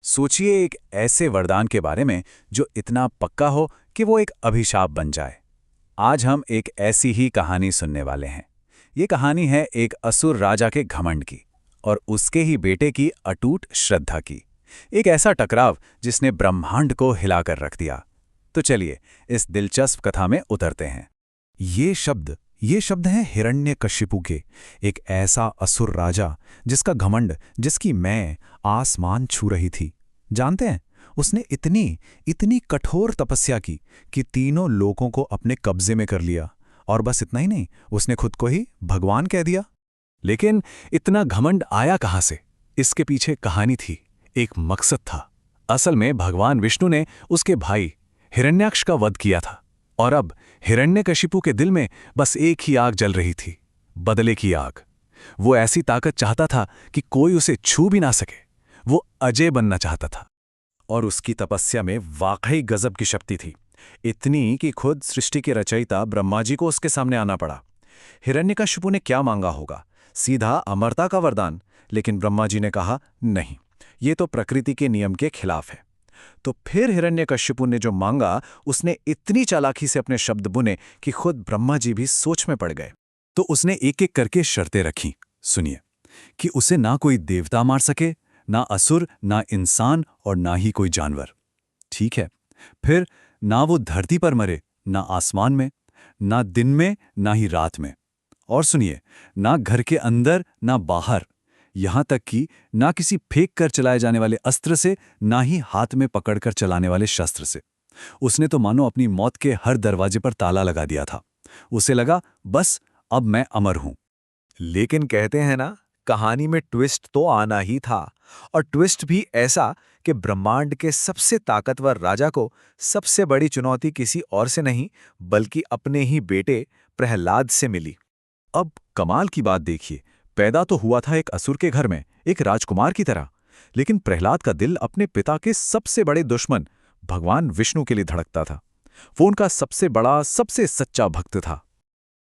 सोचिए एक ऐसे वरदान के बारे में जो इतना पक्का हो कि वो एक अभिशाप बन जाए। आज हम एक ऐसी ही कहानी सुनने वाले हैं। ये कहानी है एक असुर राजा के घमंड की और उसके ही बेटे की अटूट श्रद्धा की। एक ऐसा टकराव जिसने ब्रह्मांड को हिलाकर रख दिया। तो चलिए इस दिलचस्प कथा में उतरते हैं। ये शब्द हैं हिरण्यकशिपु के। एक ऐसा असुर राजा जिसका घमंड, जिसकी मैं आसमान छू रही थी। जानते हैं, उसने इतनी कठोर तपस्या की कि तीनों लोगों को अपने कब्जे में कर लिया। और बस इतना ही नहीं, उसने खुद को ही भगवान कह दिया। लेकिन इतना घमंड आया कहां से? इसके पीछे कहानी थी, एक मकसद था। असल में भगवान विष्णु ने उसके भाई हिरण्याक्ष का वध किया था और अब हिरण्यकशिपु के दिल में बस एक ही आग जल रही थी, बदले की आग। वो ऐसी ताकत चाहता था कि कोई उसे छू भी ना सके। वो अजय बनना चाहता था और उसकी तपस्या में वाकई गजब की शक्ति थी। इतनी कि खुद सृष्टि के रचयिता ब्रह्मा जी को उसके सामने आना पड़ा। हिरण्यकशिपु ने क्या मांगा होगा? सीधा अमरता का वरदान। लेकिन ब्रह्मा जी ने कहा, नहीं, ये तो प्रकृति के नियम के खिलाफ है। तो फिर हिरण्यकशिपु ने जो मांगा, उसने इतनी चालाकी से अपने शब्द बुने कि खुद ब्रह्मा जी भी सोच में पड़ गए। तो उसने एक एक करके शर्तें रखी। सुनिए, कि उसे ना कोई देवता मार सके, ना असुर, ना इंसान और ना ही कोई जानवर। ठीक है। फिर ना वो धरती पर मरे, ना आसमान में, ना दिन में, ना ही रात में। और सुनिए, ना घर के अंदर, ना बाहर। यहां तक कि ना किसी फेंक कर चलाए जाने वाले अस्त्र से, ना ही हाथ में पकड़कर चलाने वाले शस्त्र से। उसने तो मानो अपनी मौत के हर दरवाजे पर ताला लगा दिया था। उसे लगा, बस अब मैं अमर हूं। लेकिन कहते हैं ना, कहानी में ट्विस्ट तो आना ही था। और ट्विस्ट भी ऐसा कि ब्रह्मांड के सबसे ताकतवर राजा को सबसे बड़ी चुनौती किसी और से नहीं, बल्कि अपने ही बेटे प्रहलाद से मिली। अब कमाल की बात देखिए, पैदा तो हुआ था एक असुर के घर में, एक राजकुमार की तरह। लेकिन प्रहलाद का दिल अपने पिता के सबसे बड़े दुश्मन भगवान विष्णु के लिए धड़कता था। वो उनका सबसे बड़ा, सबसे सच्चा भक्त था।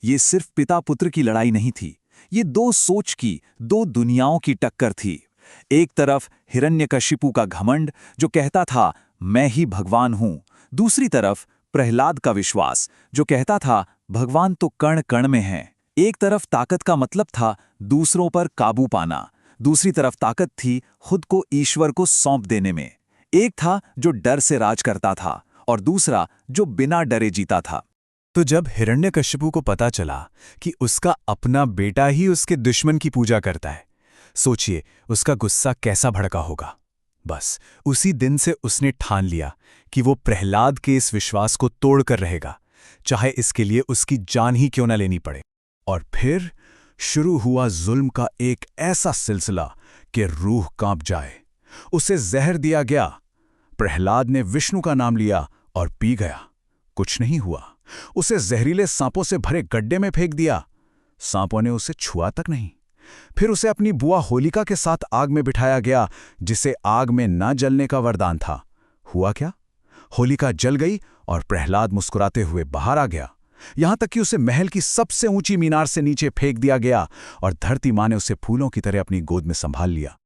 ये सिर्फ पिता पुत्र की लड़ाई नहीं थी, ये दो सोच की, दो दुनियाओं की टक्कर थी। एक तरफ हिरण्यकशिपु का घमंड जो कहता था मैं ही भगवान हूं। दूसरी तरफ प्रहलाद का विश्वास जो कहता था भगवान तो कण कण में है। एक तरफ ताकत का मतलब था दूसरों पर काबू पाना, दूसरी तरफ ताकत थी खुद को ईश्वर को सौंप देने में। एक था जो डर से राज करता था और दूसरा जो बिना डरे जीता था। तो जब हिरण्यकशिपु को पता चला कि उसका अपना बेटा ही उसके दुश्मन की पूजा करता है, सोचिए उसका गुस्सा कैसा भड़का होगा। बस उसी दिन से उसने ठान लिया कि वो प्रहलाद के इस विश्वास को तोड़कर रहेगा, चाहे इसके लिए उसकी जान ही क्यों न लेनी पड़े। और फिर शुरू हुआ जुल्म का एक ऐसा सिलसिला कि रूह कांप जाए। उसे जहर दिया गया। प्रहलाद ने विष्णु का नाम लिया और पी गया। कुछ नहीं हुआ। उसे जहरीले सांपों से भरे गड्ढे में फेंक दिया। सांपों ने उसे छुआ तक नहीं। फिर उसे अपनी बुआ होलिका के साथ आग में बिठाया गया, जिसे आग में न जलने का वरदान था। हुआ क्या? होलिका जल गई और प्रहलाद मुस्कुराते हुए बाहर आ गया। यहां तक कि उसे महल की सबसे ऊंची मीनार से नीचे फेंक दिया गया और धरती माँ ने उसे फूलों की तरह अपनी गोद में संभाल लिया।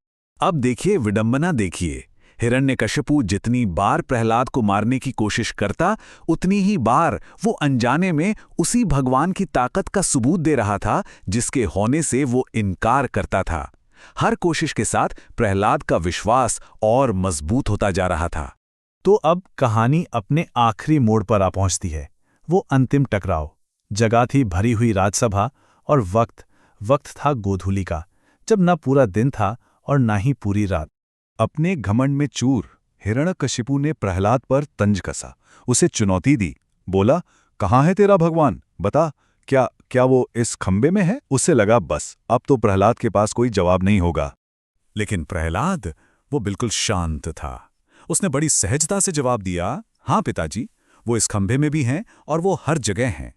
अब देखिए विडंबना, देखिए हिरण्यकशिपु जितनी बार प्रहलाद को मारने की कोशिश करता, उतनी ही बार वो अनजाने में उसी भगवान की ताकत का सबूत दे रहा था जिसके होने से वो इनकार करता था। हर कोशिश के साथ प्रहलाद का विश्वास और मजबूत होता जा रहा था। तो अब कहानी अपने आखिरी मोड़ पर आ पहुंचती है। वो अंतिम टकराव। जगह थी भरी हुई राजसभा और वक्त था गोधूली का, जब ना पूरा दिन था और ना ही पूरी रात। अपने घमंड में चूर हिरण्यकशिपु ने प्रहलाद पर तंज कसा, उसे चुनौती दी। बोला, कहाँ है तेरा भगवान? बता, क्या वो इस खंबे में है? उसे लगा बस अब तो प्रहलाद के पास कोई जवाब नहीं होगा। लेकिन प्रहलाद वो बिल्कुल शांत था। उसने बड़ी सहजता से जवाब दिया, हाँ पिताजी, वो इस खंभे में भी हैं और वो हर जगह हैं।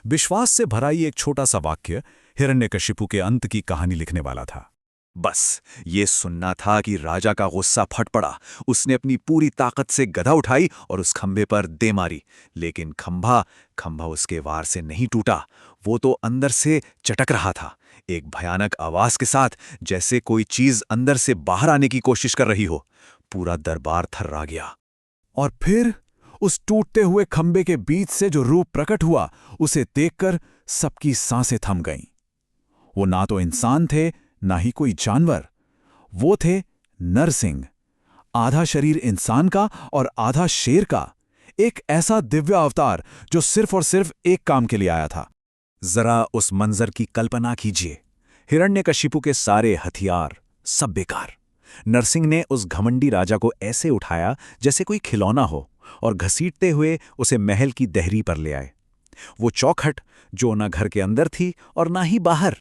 विश्वास से भरा ये एक छोटा सा वाक्य हिरण्यकशिपु के अंत की कहानी लिखने वाला था। बस ये सुनना था कि राजा का गुस्सा फट पड़ा। उसने अपनी पूरी ताकत से गदा उठाई और उस खंभे पर दे मारी। लेकिन खंभा उसके वार से नहीं टूटा। वो तो अंदर से चटक रहा था, एक भयानक आवाज के साथ, जैसे कोई चीज अंदर से बाहर आने की कोशिश कर रही हो। पूरा दरबार थर्रा गया। और फिर उस टूटते हुए खंबे के बीच से जो रूप प्रकट हुआ, उसे देखकर सबकी सांसें थम गईं। वो ना तो इंसान थे, ना ही कोई जानवर। वो थे नरसिंह, आधा शरीर इंसान का और आधा शेर का। एक ऐसा दिव्य अवतार जो सिर्फ और सिर्फ एक काम के लिए आया था। जरा उस मंजर की कल्पना कीजिए। हिरण्यकशिपु के सारे हथियार सब बेकार। नरसिंह ने उस घमंडी राजा को ऐसे उठाया जैसे कोई खिलौना हो, और घसीटते हुए उसे महल की देहरी पर ले आए। वो चौखट जो न घर के अंदर थी और ना ही बाहर।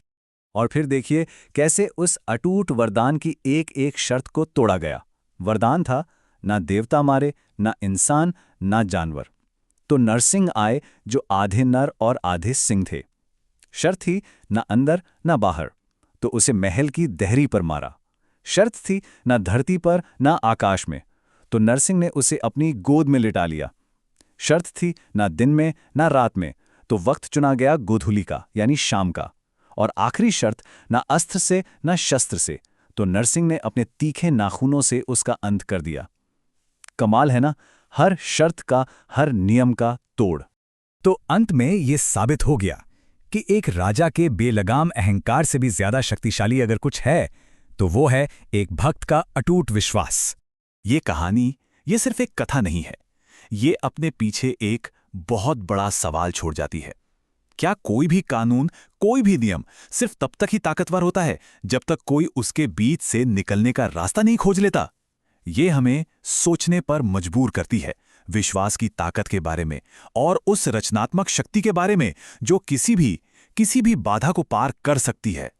और फिर देखिए कैसे उस अटूट वरदान की एक एक शर्त को तोड़ा गया। वरदान था, ना देवता मारे, ना इंसान, ना जानवर। तो नरसिंह आए जो आधे नर और आधे सिंह थे। शर्त थी, ना अंदर ना बाहर, तो उसे महल की देहरी पर मारा। शर्त थी, ना धरती पर ना आकाश में, तो नरसिंह ने उसे अपनी गोद में लिटा लिया। शर्त थी, ना दिन में ना रात में, तो वक्त चुना गया गोधूली का यानी शाम का। और आखिरी शर्त, ना अस्त्र से ना शस्त्र से, तो नरसिंह ने अपने तीखे नाखूनों से उसका अंत कर दिया। कमाल है ना, हर शर्त का, हर नियम का तोड़। तो अंत में ये साबित हो गया कि एक राजा के बेलगाम अहंकार से भी ज्यादा शक्तिशाली अगर कुछ है तो वो है एक भक्त का अटूट विश्वास। ये कहानी, ये सिर्फ एक कथा नहीं है। ये अपने पीछे एक बहुत बड़ा सवाल छोड़ जाती है। क्या कोई भी कानून, कोई भी नियम सिर्फ तब तक ही ताकतवर होता है जब तक कोई उसके बीच से निकलने का रास्ता नहीं खोज लेता? ये हमें सोचने पर मजबूर करती है, विश्वास की ताकत के बारे में और उस रचनात्मक शक्ति के बारे में जो किसी भी बाधा को पार कर सकती है।